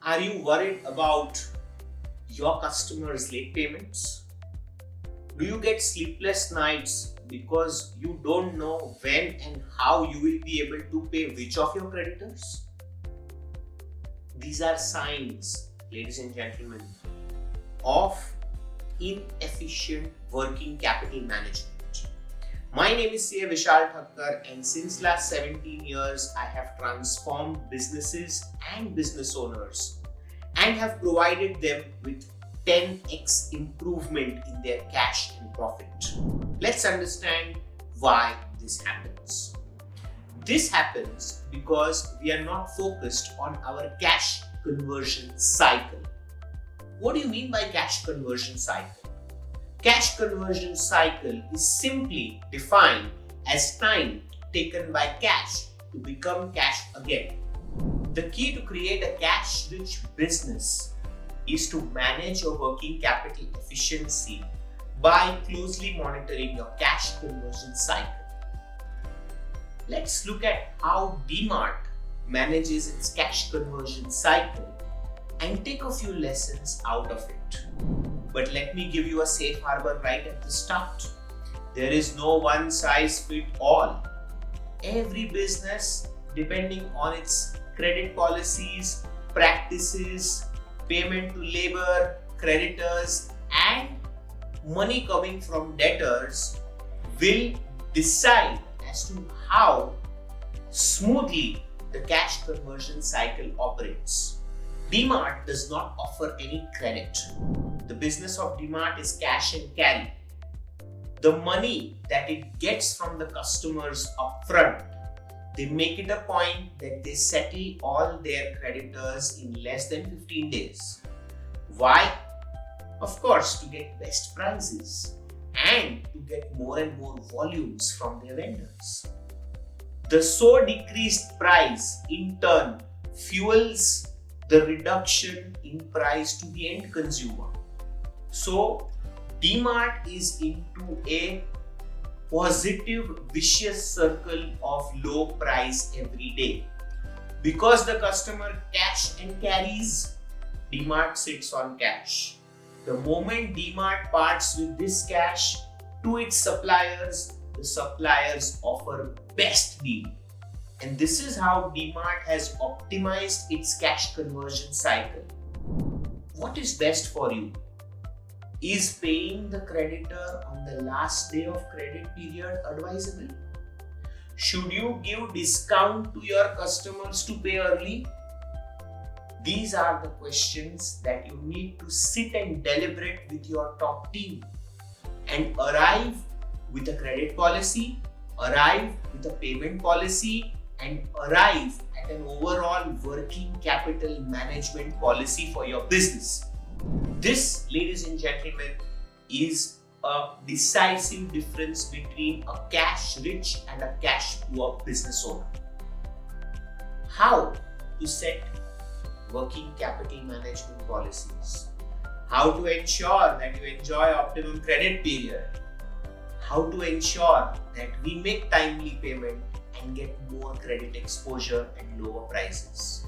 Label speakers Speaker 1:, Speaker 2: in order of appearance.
Speaker 1: Are you worried about your customers' late payments? Do you get sleepless nights because you don't know when and how you will be able to pay which of your creditors? These are signs, ladies and gentlemen, of inefficient working capital management. My name is Vishal Thakkar, and since last 17 years, I have transformed businesses and business owners and have provided them with 10x improvement in their cash and profit. Let's understand why this happens. This happens because we are not focused on our cash conversion cycle. What do you mean by cash conversion cycle? Cash conversion cycle is simply defined as time taken by cash to become cash again. The key to create a cash-rich business is to manage your working capital efficiency by closely monitoring your cash conversion cycle. Let's look at how Dmart manages its cash conversion cycle and take a few lessons out of it. But let me give you a safe harbor right at the start. There is no one size fit all. Every business, depending on its credit policies, practices, payment to labor, creditors, and money coming from debtors, will decide as to how smoothly the cash conversion cycle operates. Dmart does not offer any credit. The business of Dmart is cash and carry. The money that it gets from the customers upfront, they make it a point that they settle all their creditors in less than 15 days. Why? Of course, to get best prices and to get more and more volumes from their vendors. The so decreased price in turn fuels the reduction in price to the end consumer. So Dmart is into a positive vicious circle of low price every day. Because the customer cash and carries, Dmart sits on cash. The moment Dmart parts with this cash to its suppliers, the suppliers offer best deal. And this is how Dmart has optimized its cash conversion cycle. What is best for you? Is paying the creditor on the last day of credit period advisable? Should you give discount to your customers to pay early? These are the questions that you need to sit and deliberate with your top team and arrive with a credit policy, arrive with a payment policy, and arrive at an overall working capital management policy for your business. This, ladies and gentlemen, is a decisive difference between a cash-rich and a cash-poor business owner. How to set working capital management policies, how to ensure that you enjoy optimum credit period, how to ensure that we make timely payment and get more credit exposure and lower prices.